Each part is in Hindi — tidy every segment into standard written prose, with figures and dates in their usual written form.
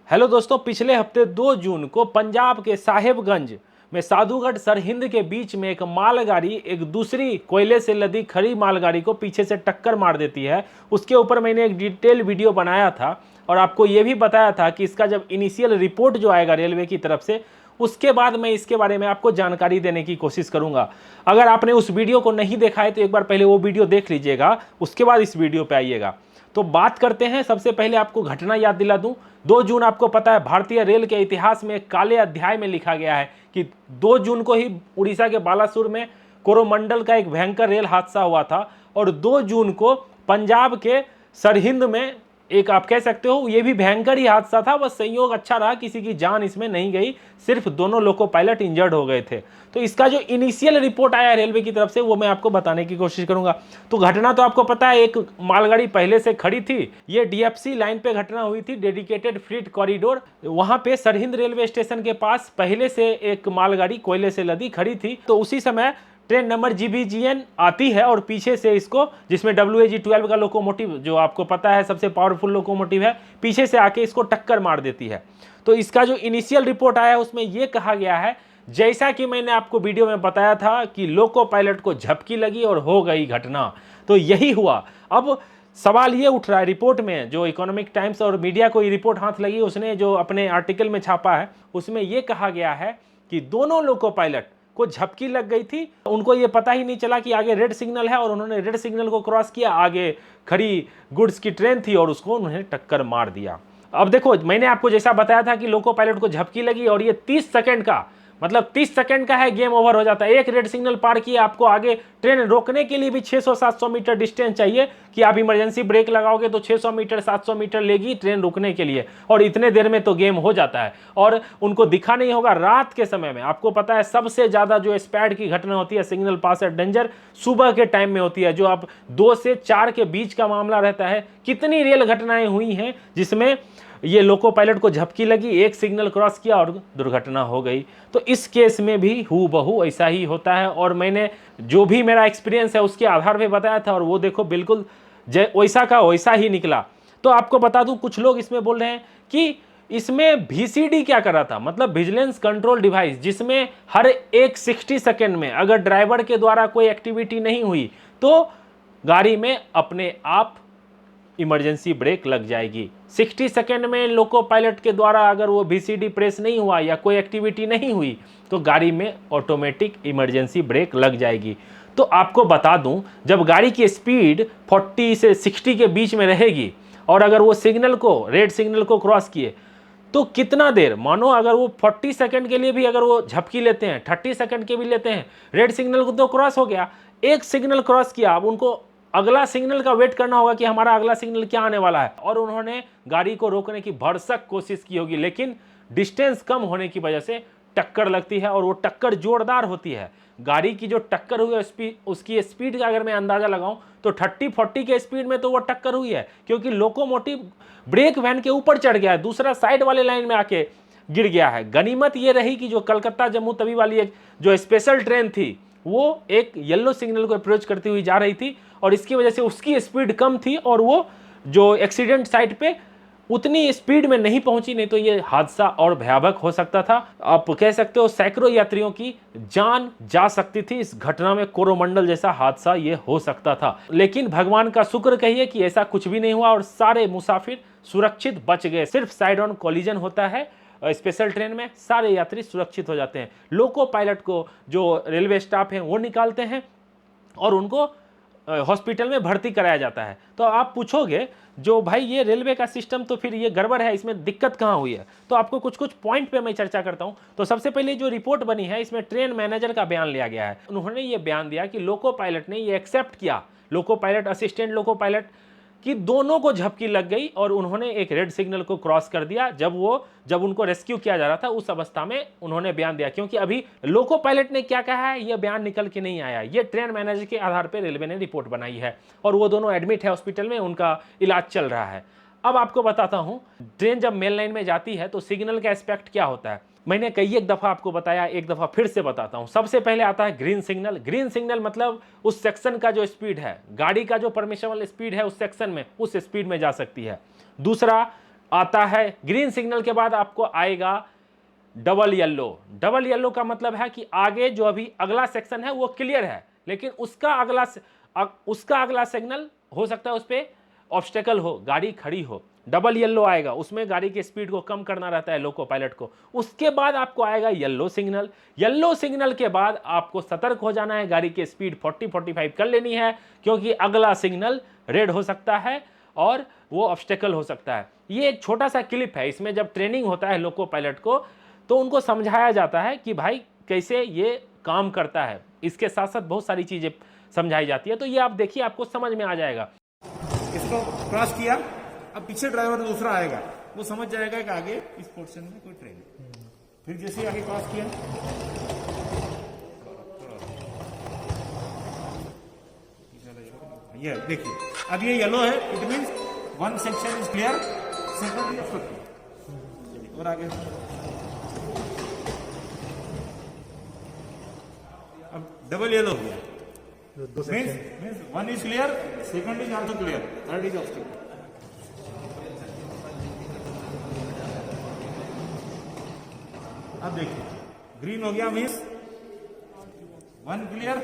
हेलो दोस्तों, पिछले हफ्ते 2 जून को पंजाब के साहेबगंज में साधुगढ़ सरहिंद के बीच में एक मालगाड़ी एक दूसरी कोयले से लदी खड़ी मालगाड़ी को पीछे से टक्कर मार देती है। उसके ऊपर मैंने एक डिटेल वीडियो बनाया था और आपको ये भी बताया था कि इसका जब इनिशियल रिपोर्ट जो आएगा रेलवे की तरफ से, उसके बाद मैं इसके बारे में आपको जानकारी देने की कोशिश करूंगा। अगर आपने उस वीडियो को नहीं देखा है तो एक बार पहले वो वीडियो देख लीजिएगा, उसके बाद इस वीडियो पे आइएगा। तो बात करते हैं। सबसे पहले आपको घटना याद दिला दूं। 2 जून आपको पता है भारतीय रेल के इतिहास में एक काले अध्याय में लिखा गया है कि 2 जून को ही उड़ीसा के बालासुर में कोरोमंडल का एक भयंकर रेल हादसा हुआ था और 2 जून को पंजाब के सरहिंद में एक, आप कह सकते हो, ये भी भयंकर ही हादसा था। बस संयोग अच्छा रहा, किसी की जान इसमें नहीं गई, सिर्फ दोनों लोको पायलट इंजर्ड हो गए थे। तो इसका जो इनिशियल रिपोर्ट आया रेलवे की तरफ से वो मैं आपको बताने की कोशिश करूंगा। तो घटना तो आपको पता है, एक मालगाड़ी पहले से खड़ी थी। ये डीएफसी लाइन पे घटना हुई थी, डेडिकेटेड फ्रीट कॉरिडोर। वहां पे सरहिंद रेलवे स्टेशन के पास पहले से एक मालगाड़ी कोयले से लदी खड़ी थी। तो उसी समय ट्रेन नंबर GBGN आती है और पीछे से इसको, जिसमें WAG-12 का लोकोमोटिव, जो आपको पता है सबसे पावरफुल लोकोमोटिव है, पीछे से आके इसको टक्कर मार देती है। तो इसका जो इनिशियल रिपोर्ट आया है उसमें यह कहा गया है, जैसा कि मैंने आपको वीडियो में बताया था कि लोको पायलट को झपकी लगी और हो गई घटना, तो यही हुआ। अब सवाल ये उठ रहा है, रिपोर्ट में जो इकोनॉमिक टाइम्स और मीडिया को ये रिपोर्ट हाथ लगी, उसने जो अपने आर्टिकल में छापा है उसमें यह कहा गया है कि दोनों लोको पायलट को झपकी लग गई थी। उनको ये पता ही नहीं चला कि आगे रेड सिग्नल है और उन्होंने रेड सिग्नल को क्रॉस किया। आगे खड़ी गुड्स की ट्रेन थी और उसको उन्होंने टक्कर मार दिया। अब देखो, मैंने आपको जैसा बताया था कि लोको पायलट को झपकी लगी और ये 30 सेकंड का, मतलब 30 सेकंड का है, गेम ओवर हो जाता है। एक रेड सिग्नल पार किया, आपको आगे ट्रेन रोकने के लिए भी 600-700 मीटर डिस्टेंस चाहिए कि आप इमरजेंसी ब्रेक लगाओगे तो 600 मीटर 700 मीटर लेगी ट्रेन रुकने के लिए, और इतने देर में तो गेम हो जाता है। और उनको दिखा नहीं होगा, रात के समय में आपको पता है सबसे ज्यादा जो स्पैड की घटना होती है, सिग्नल पास एट डेंजर, सुबह के टाइम में होती है, जो आप 2 से 4 के बीच का मामला रहता है। कितनी रेल घटनाएं हुई हैं जिसमें ये लोको पायलट को झपकी लगी, एक सिग्नल क्रॉस किया और दुर्घटना हो गई। तो इस केस में भी हूबहू ऐसा ही होता है और मैंने जो भी मेरा एक्सपीरियंस है उसके आधार पे बताया था और वो देखो बिल्कुल वैसा का वैसा ही निकला। तो आपको बता दूं, कुछ लोग इसमें बोल रहे हैं कि इसमें VCD क्या कर रहा था, मतलब विजिलेंस कंट्रोल डिवाइस, जिसमें हर एक 60 सेकेंड में अगर ड्राइवर के द्वारा कोई एक्टिविटी नहीं हुई तो गाड़ी में अपने आप इमरजेंसी ब्रेक लग जाएगी। 60 सेकेंड में लोको पायलट के द्वारा अगर वो VCD प्रेस नहीं हुआ या कोई एक्टिविटी नहीं हुई तो गाड़ी में ऑटोमेटिक इमरजेंसी ब्रेक लग जाएगी। तो आपको बता दूं, जब गाड़ी की स्पीड 40 से 60 के बीच में रहेगी और अगर वो सिग्नल को, रेड सिग्नल को क्रॉस किए तो कितना देर, मानो अगर वो 40 सेकंड के लिए भी अगर वो झपकी लेते हैं, 30 सेकंड के भी लेते हैं, रेड सिग्नल को तो क्रॉस हो गया, एक सिग्नल क्रॉस किया, अब उनको अगला सिग्नल का वेट करना होगा कि हमारा अगला सिग्नल क्या आने वाला है, और उन्होंने गाड़ी को रोकने की भरसक कोशिश की होगी, लेकिन डिस्टेंस कम होने की वजह से टक्कर लगती है और वो टक्कर जोरदार होती है। गाड़ी की जो टक्कर हुई है उसकी स्पीड का अगर मैं अंदाजा लगाऊं तो 30-40 के स्पीड में तो वो टक्कर हुई है, क्योंकि लोकोमोटिव ब्रेक वैन के ऊपर चढ़ गया है, दूसरा साइड वाले लाइन में आके गिर गया है। गनीमत ये रही कि जो कलकत्ता जम्मू तवी वाली एक जो स्पेशल ट्रेन थी वो एक येलो सिग्नल को अप्रोच करती हुई जा रही थी और इसकी वजह से उसकी स्पीड कम थी और वो जो एक्सीडेंट साइट पे उतनी स्पीड में नहीं पहुंची, नहीं तो ये हादसा और भयावह हो सकता था। आप कह सकते हो सैकड़ों यात्रियों की जान जा सकती थी इस घटना में, कोरोमंडल जैसा हादसा ये हो सकता था। लेकिन भगवान का शुक्र कहिए कि ऐसा कुछ भी नहीं हुआ और सारे मुसाफिर सुरक्षित बच गए। सिर्फ साइड ऑन कोलिजन होता है स्पेशल ट्रेन में, सारे यात्री सुरक्षित हो जाते हैं। लोको पायलट को जो रेलवे स्टाफ है वो निकालते हैं और उनको हॉस्पिटल में भर्ती कराया जाता है। तो आप पूछोगे जो भाई ये रेलवे का सिस्टम तो फिर ये गड़बड़ है, इसमें दिक्कत कहाँ हुई है, तो आपको कुछ कुछ पॉइंट पे मैं चर्चा करता हूं। तो सबसे पहले जो रिपोर्ट बनी है इसमें ट्रेन मैनेजर का बयान लिया गया है। उन्होंने ये बयान दिया कि लोको पायलट ने ये एक्सेप्ट किया, loco pilot, assistant loco pilot, कि दोनों को झपकी लग गई और उन्होंने एक रेड सिग्नल को क्रॉस कर दिया जब उनको रेस्क्यू किया जा रहा था, उस अवस्था में उन्होंने बयान दिया। क्योंकि अभी लोको पायलट ने क्या कहा है यह बयान निकल के नहीं आया, ये ट्रेन मैनेजर के आधार पर रेलवे ने रिपोर्ट बनाई है और वो दोनों एडमिट है हॉस्पिटल में, उनका इलाज चल रहा है। अब आपको बताता हूं, ट्रेन जब मेन लाइन में जाती है तो सिग्नल का एस्पेक्ट क्या होता है, मैंने कई एक दफा आपको बताया, एक दफा फिर से बताता हूं। सबसे पहले आता है ग्रीन सिग्नल। ग्रीन सिग्नल मतलब उस सेक्शन का जो स्पीड है, गाड़ी का जो परमिशनल स्पीड है उस सेक्शन में, उस स्पीड में जा सकती है। दूसरा आता है। ग्रीन सिग्नल के बाद आपको आएगा डबल येलो। डबल येलो का मतलब है कि आगे जो अभी अगला सेक्शन है वो क्लियर है, लेकिन उसका अगला सिग्नल हो सकता है उस पर ऑब्स्टेकल हो, गाड़ी खड़ी हो। डबल येलो आएगा, उसमें गाड़ी की स्पीड को कम करना रहता है लोको पायलट को। उसके बाद आपको आएगा येलो सिग्नल। येलो सिग्नल के बाद आपको सतर्क हो जाना है, गाड़ी की स्पीड 40-45 कर लेनी है, क्योंकि अगला सिग्नल रेड हो सकता है और वो ऑब्स्टेकल हो सकता है। ये एक छोटा सा क्लिप है, इसमें जब ट्रेनिंग होता है लोको पायलट को तो उनको समझाया जाता है कि भाई कैसे ये काम करता है। इसके साथ साथ बहुत सारी चीजें समझाई जाती है, तो ये आप देखिए, आपको समझ में आ जाएगा। इसको क्रॉस किया, अब पीछे ड्राइवर दूसरा आएगा, वो समझ जाएगा कि आगे इस पोर्शन में कोई ट्रेन है। फिर जैसे ही आगे क्रॉस किया, ये देखिए अब ये येलो है, it means one section is clear, second is obstructed. और आगे अब डबल येलो हो गया, means one is clear, second is also clear, third is obstructed. अब देखिए ग्रीन हो गया, मींस वन क्लियर,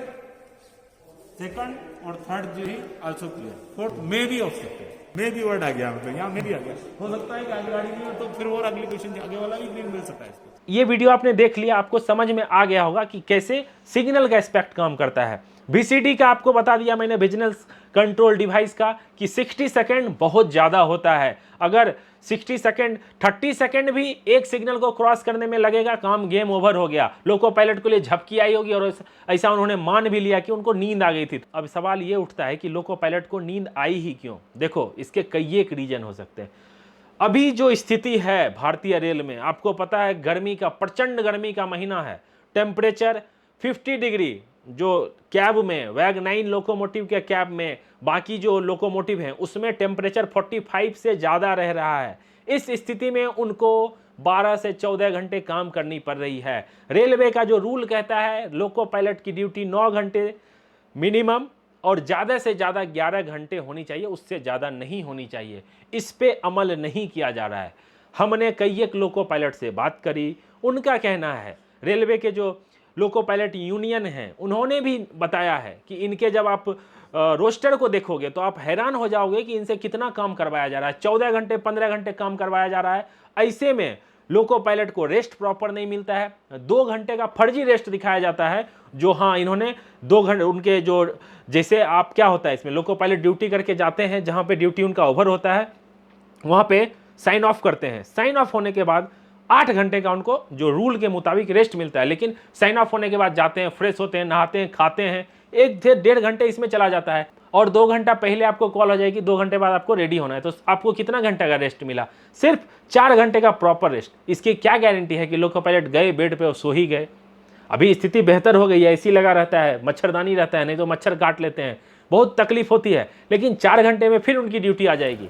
सेकंड और थर्ड जो है also clear, fourth may be obstructed. May be word आ गया, मतलब यहाँ मे भी आ गया, हो सकता है कि आगे गाड़ी नहीं हो तो फिर और अगली क्वेश्चन आगे वाला भी ग्रीन मिल सकता है इसको। ये वीडियो आपने देख लिया, आपको समझ में आ गया होगा कि कैसे सिग्नल का एस्पेक्ट काम करता है। VCD का आपको बता दिया मैंने, विजिलेंस कंट्रोल डिवाइस का, कि 60 सेकंड बहुत ज़्यादा होता है। अगर 60 सेकंड 30 सेकंड भी एक सिग्नल को क्रॉस करने में लगेगा, काम गेम ओवर हो गया। लोको पायलट के लिए झपकी आई होगी और ऐसा उन्होंने मान भी लिया कि उनको नींद आ गई थी। अब सवाल ये उठता है कि लोको पायलट को नींद आई ही क्यों? देखो, इसके कई एक रीजन हो सकते हैं। अभी जो स्थिति है भारतीय रेल में, आपको पता है गर्मी का, प्रचंड गर्मी का महीना है, टेम्परेचर 50 डिग्री, जो कैब में वैग 9 लोकोमोटिव के कैब में, बाकी जो लोकोमोटिव हैं उसमें टेम्परेचर 45 से ज़्यादा रह रहा है। इस स्थिति में उनको 12 से 14 घंटे काम करनी पड़ रही है। रेलवे का जो रूल कहता है लोको पायलट की ड्यूटी 9 घंटे मिनिमम और ज़्यादा से ज़्यादा 11 घंटे होनी चाहिए, उससे ज़्यादा नहीं होनी चाहिए। इस पे अमल नहीं किया जा रहा है। हमने कई एक लोको पायलट से बात करी, उनका कहना है, रेलवे के जो लोको पायलट यूनियन हैं उन्होंने भी बताया है कि इनके जब आप रोस्टर को देखोगे तो आप हैरान हो जाओगे कि इनसे कितना काम करवाया जा रहा है। 14 घंटे 15 घंटे काम करवाया जा रहा है। ऐसे में लोको पायलट को रेस्ट प्रॉपर नहीं मिलता है। 2 घंटे का फर्जी रेस्ट दिखाया जाता है, जो हाँ इन्होंने 2 घंटे, उनके जो जैसे आप क्या होता है इसमें, लोको पायलट ड्यूटी करके जाते हैं, जहाँ पे ड्यूटी उनका ओवर होता है वहाँ पे साइन ऑफ करते हैं। साइन ऑफ होने के बाद 8 घंटे का उनको जो रूल के मुताबिक रेस्ट मिलता है, लेकिन साइन ऑफ होने के बाद जाते हैं, फ्रेश होते हैं, नहाते हैं, खाते हैं, 1 से 1.5 घंटे इसमें चला जाता है। और 2 घंटा पहले आपको कॉल हो जाएगी, 2 घंटे बाद आपको रेडी होना है, तो आपको कितना घंटे का रेस्ट मिला? सिर्फ 4 घंटे का प्रॉपर रेस्ट। इसकी क्या गारंटी है कि लोको पायलट गए बेड पे और सो ही गए? अभी स्थिति बेहतर हो गई है, एसी लगा रहता है, मच्छरदानी रहता है, नहीं तो मच्छर काट लेते हैं, बहुत तकलीफ होती है, लेकिन 4 घंटे में फिर उनकी ड्यूटी आ जाएगी।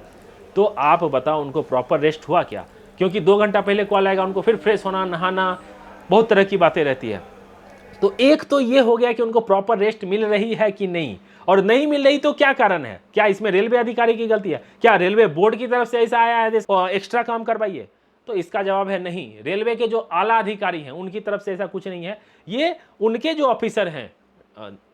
तो आप बताओ उनको प्रॉपर रेस्ट हुआ क्या? क्योंकि 2 घंटा पहले कॉल आएगा, उनको फिर फ्रेश होना, नहाना, बहुत तरह की बातें रहती है। तो एक तो ये हो गया कि उनको प्रॉपर रेस्ट मिल रही है कि नहीं, और नहीं मिल रही तो क्या कारण है? क्या इसमें रेलवे अधिकारी की गलती है? क्या रेलवे बोर्ड की तरफ से ऐसा आया है एक्स्ट्रा काम करवाइए? तो इसका जवाब है नहीं। रेलवे के जो आला अधिकारी हैं उनकी तरफ से ऐसा कुछ नहीं है, ये उनके जो ऑफिसर हैं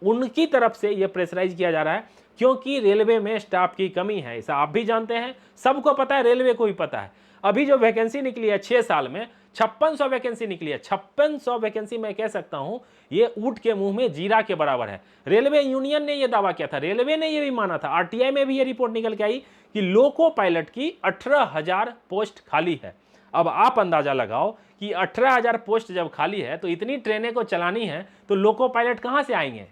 उनकी तरफ से ये प्रेशराइज किया जा रहा है, क्योंकि रेलवे में स्टाफ की कमी है। ऐसा आप भी जानते हैं, सबको पता है, रेलवे को भी पता है। अभी जो वैकेंसी निकली है 6 साल में 5600 वैकेंसी निकली है। 5600 वैकेंसी मैं कह सकता हूं ये ऊंट के मुंह में जीरा के बराबर है। रेलवे यूनियन ने यह दावा किया था, रेलवे ने यह भी माना था, आरटीआई में भी यह रिपोर्ट निकल के आई कि लोको पायलट की 18,000 पोस्ट खाली है। अब आप अंदाजा लगाओ कि 18,000 पोस्ट जब खाली है तो इतनी ट्रेनें को चलानी है, तो लोको पायलट कहां से आएंगे?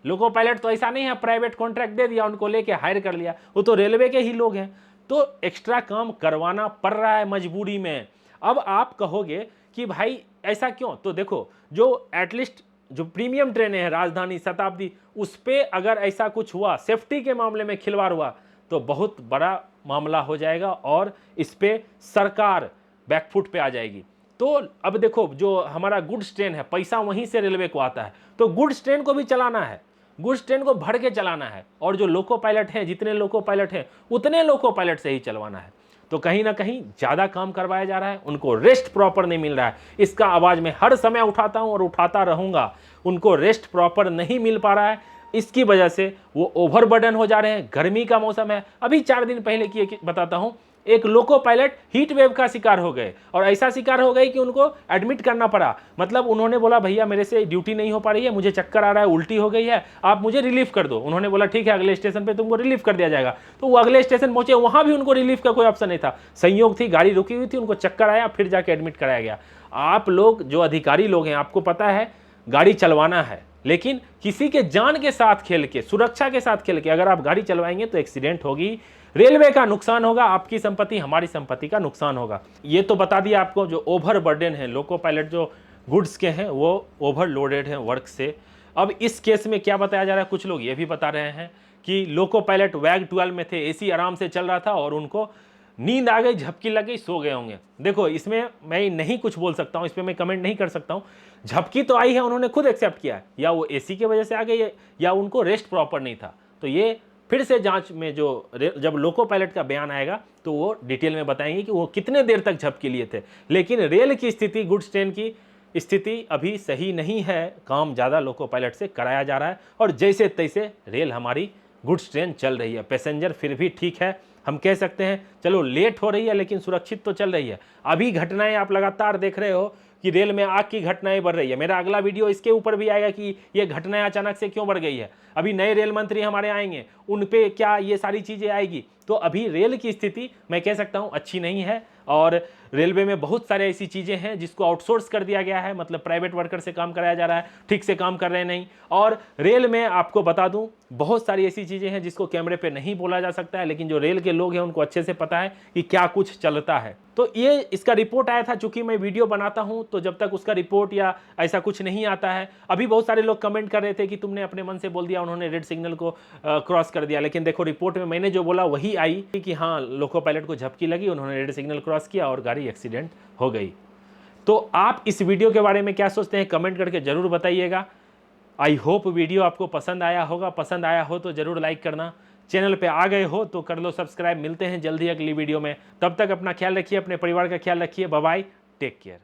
लोको पायलट तो ऐसा नहीं है प्राइवेट कॉन्ट्रैक्ट दे दिया, उनको लेके हायर कर लिया, वो तो रेलवे के ही लोग हैं। तो एक्स्ट्रा काम करवाना पड़ रहा है मजबूरी में। अब आप कहोगे कि भाई ऐसा क्यों? तो देखो, जो एटलीस्ट जो प्रीमियम ट्रेनें हैं, राजधानी, शताब्दी, उस पर अगर ऐसा कुछ हुआ, सेफ्टी के मामले में खिलवाड़ हुआ, तो बहुत बड़ा मामला हो जाएगा और इस पर सरकार बैकफुट पे आ जाएगी। तो अब देखो, जो हमारा गुड्स ट्रेन है, पैसा वहीं से रेलवे को आता है, तो गुड्स ट्रेन को भी चलाना है, गुड्स ट्रेन को भर के चलाना है, और जो लोको पायलट हैं, जितने लोको पायलट हैं उतने लोको पायलट से ही चलवाना है। तो कहीं ना कहीं ज़्यादा काम करवाया जा रहा है, उनको रेस्ट प्रॉपर नहीं मिल रहा है। इसका आवाज़ मैं हर समय उठाता हूं और उठाता रहूंगा। उनको रेस्ट प्रॉपर नहीं मिल पा रहा है, इसकी वजह से वो ओवरबर्डन हो जा रहे हैं। गर्मी का मौसम है। अभी 4 दिन पहले की बताता हूं, एक लोको पायलट हीट वेव का शिकार हो गए और ऐसा शिकार हो गए कि उनको एडमिट करना पड़ा। मतलब उन्होंने बोला भैया मेरे से ड्यूटी नहीं हो पा रही है, मुझे चक्कर आ रहा है, उल्टी हो गई है, आप मुझे रिलीफ कर दो। उन्होंने बोला ठीक है, अगले स्टेशन पे तुमको रिलीफ कर दिया जाएगा। तो वो अगले स्टेशन पहुंचे, वहां भी उनको रिलीफ का कोई ऑप्शन नहीं था। संयोग थी, गाड़ी रुकी हुई थी, उनको चक्कर आया, फिर जाके एडमिट कराया गया। आप लोग जो अधिकारी लोग हैं, आपको पता है गाड़ी चलवाना है, लेकिन किसी के जान के साथ खेल के, सुरक्षा के साथ खेल के अगर आप गाड़ी चलवाएंगे तो एक्सीडेंट होगी, रेलवे का नुकसान होगा, आपकी संपत्ति, हमारी संपत्ति का नुकसान होगा। ये तो बता दिया आपको। जो ओवरबर्डन है, लोको पायलट जो गुड्स के हैं वो ओवरलोडेड हैं वर्क से। अब इस केस में क्या बताया जा रहा है, कुछ लोग ये भी बता रहे हैं कि लोको पायलट वैग 12 में थे, एसी आराम से चल रहा था और उनको नींद आ गई, झपकी लग गई, सो गए होंगे। देखो इसमें मैं नहीं कुछ बोल सकता हूँ, इस पर मैं कमेंट नहीं कर सकता हूँ। झपकी तो आई है, उन्होंने खुद एक्सेप्ट किया है, या वो एसी की वजह से आ गई है या उनको रेस्ट प्रॉपर नहीं था। तो ये फिर से जांच में जब लोको पायलट का बयान आएगा तो वो डिटेल में बताएंगे कि वो कितने देर तक झपकी लिए थे। लेकिन रेल की स्थिति, गुड्स ट्रेन की स्थिति अभी सही नहीं है। काम ज़्यादा लोको पायलट से कराया जा रहा है और जैसे तैसे रेल हमारी गुड्स ट्रेन चल रही है। पैसेंजर फिर भी ठीक है, हम कह सकते हैं चलो लेट हो रही है लेकिन सुरक्षित तो चल रही है। अभी घटनाएं आप लगातार देख रहे हो कि रेल में आग की घटनाएं बढ़ रही है। मेरा अगला वीडियो इसके ऊपर भी आएगा कि ये घटनाएं अचानक से क्यों बढ़ गई है। अभी नए रेल मंत्री हमारे आएंगे, उन पे क्या ये सारी चीज़ें आएगी। तो अभी रेल की स्थिति मैं कह सकता हूँ अच्छी नहीं है और रेलवे में बहुत सारे ऐसी चीज़ें हैं जिसको आउटसोर्स कर दिया गया है, मतलब प्राइवेट वर्कर से काम कराया जा रहा है, ठीक से काम कर रहे नहीं। और रेल में आपको बता दूं बहुत सारी ऐसी चीज़ें हैं जिसको कैमरे पे नहीं बोला जा सकता है, लेकिन जो रेल के लोग हैं उनको अच्छे से पता है कि क्या कुछ चलता है। तो ये इसका रिपोर्ट आया था, चूंकि मैं वीडियो बनाता हूं तो जब तक उसका रिपोर्ट या ऐसा कुछ नहीं आता है। अभी बहुत सारे लोग कमेंट कर रहे थे कि तुमने अपने मन से बोल दिया, उन्होंने रेड सिग्नल को क्रॉस कर दिया। लेकिन देखो रिपोर्ट में मैंने जो बोला वही आई कि हाँ लोको पायलट को झपकी लगी, उन्होंने रेड सिग्नल क्रॉस किया और गाड़ी एक्सीडेंट हो गई। तो आप इस वीडियो के बारे में क्या सोचते हैं कमेंट करके जरूर बताइएगा। आई होप वीडियो आपको पसंद आया होगा। पसंद आया हो तो जरूर लाइक करना। चैनल पे आ गए हो तो कर लो सब्सक्राइब। मिलते हैं जल्दी अगली वीडियो में, तब तक अपना ख्याल रखिए, अपने परिवार का ख्याल रखिए। Bye bye, take care.